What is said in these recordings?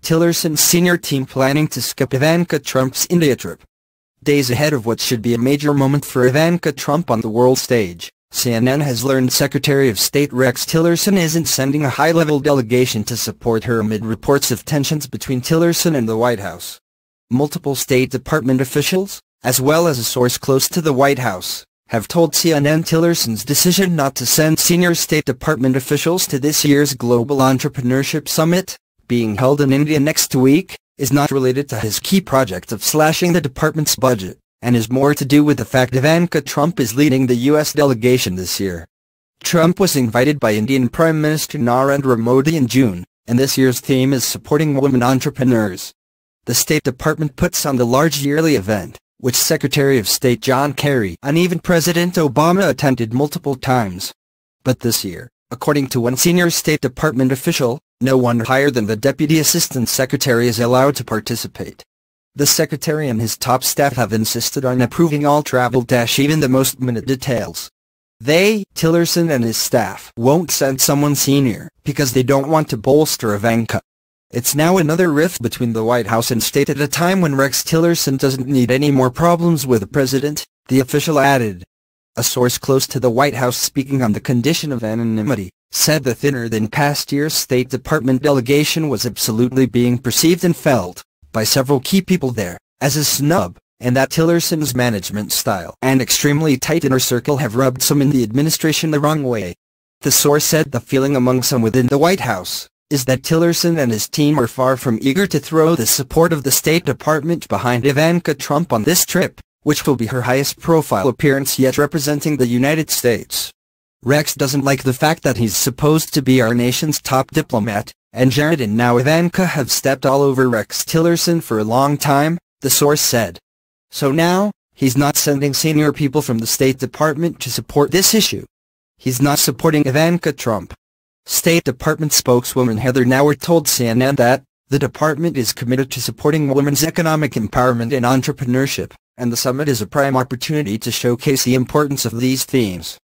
Tillerson's senior team planning to skip Ivanka Trump's India trip. Days ahead of what should be a major moment for Ivanka Trump on the world stage, CNN has learned Secretary of State Rex Tillerson isn't sending a high-level delegation to support her amid reports of tensions between Tillerson and the White House. Multiple State Department officials, as well as a source close to the White House, have told CNN Tillerson's decision not to send senior State Department officials to this year's Global Entrepreneurship Summit, being held in India next week, is not related to his key project of slashing the department's budget, and is more to do with the fact Ivanka Trump is leading the U.S. delegation this year. Trump was invited by Indian Prime Minister Narendra Modi in June, and this year's theme is supporting women entrepreneurs. The State Department puts on the large yearly event, which Secretary of State John Kerry and even President Obama attended multiple times. But this year, according to one senior State Department official, no one higher than the Deputy Assistant Secretary is allowed to participate. The Secretary and his top staff have insisted on approving all travel, even the most minute details. They, Tillerson and his staff, won't send someone senior, because they don't want to bolster Ivanka. It's now another rift between the White House and State at a time when Rex Tillerson doesn't need any more problems with the president, the official added. A source close to the White House speaking on the condition of anonymity, said the thinner than past year's State Department delegation was absolutely being perceived and felt, by several key people there, as a snub, and that Tillerson's management style and extremely tight inner circle have rubbed some in the administration the wrong way. The source said the feeling among some within the White House is that Tillerson and his team are far from eager to throw the support of the State Department behind Ivanka Trump on this trip, which will be her highest profile appearance yet representing the United States. Rex doesn't like the fact that he's supposed to be our nation's top diplomat, and Jared and now Ivanka have stepped all over Rex Tillerson for a long time, the source said. So now, he's not sending senior people from the State Department to support this issue. He's not supporting Ivanka Trump. State Department spokeswoman Heather Nauert told CNN that, the department is committed to supporting women's economic empowerment and entrepreneurship, and the summit is a prime opportunity to showcase the importance of these themes.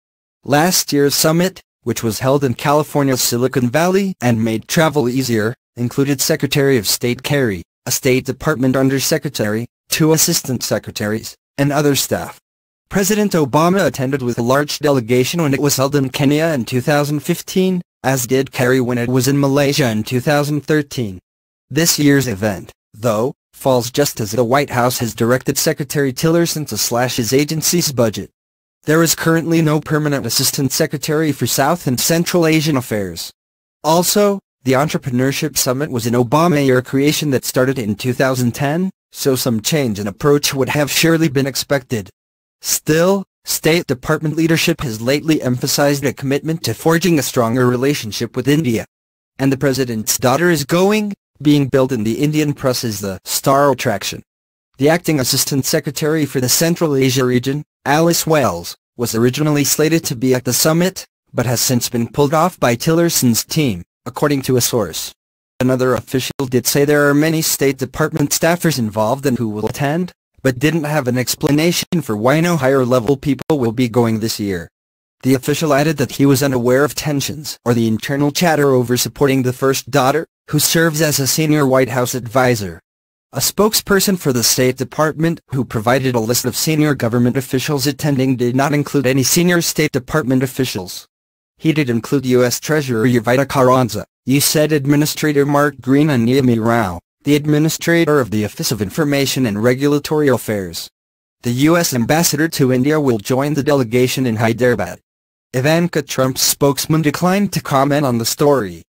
Last year's summit, which was held in California's Silicon Valley and made travel easier, included Secretary of State Kerry, a State Department Undersecretary, 2 Assistant Secretaries, and other staff. President Obama attended with a large delegation when it was held in Kenya in 2015, as did Kerry when it was in Malaysia in 2013. This year's event, though, falls just as the White House has directed Secretary Tillerson to slash his agency's budget. There is currently no permanent Assistant Secretary for South and Central Asian Affairs. Also, the Entrepreneurship Summit was an Obama-era creation that started in 2010, so some change in approach would have surely been expected. Still, State Department leadership has lately emphasized a commitment to forging a stronger relationship with India. And the president's daughter is being billed in the Indian press as the star attraction. The acting Assistant Secretary for the Central Asia region, Alice Wells, was originally slated to be at the summit, but has since been pulled off by Tillerson's team, according to a source. Another official did say there are many State Department staffers involved and who will attend, but didn't have an explanation for why no higher-level people will be going this year. The official added that he was unaware of tensions or the internal chatter over supporting the first daughter, who serves as a senior White House advisor. A spokesperson for the State Department, who provided a list of senior government officials attending, did not include any senior State Department officials. He did include U.S. Treasurer Ivanka Trump, USAID Administrator Mark Green and Niyami Rao, the Administrator of the Office of Information and Regulatory Affairs. The U.S. Ambassador to India will join the delegation in Hyderabad. Ivanka Trump's spokesman declined to comment on the story.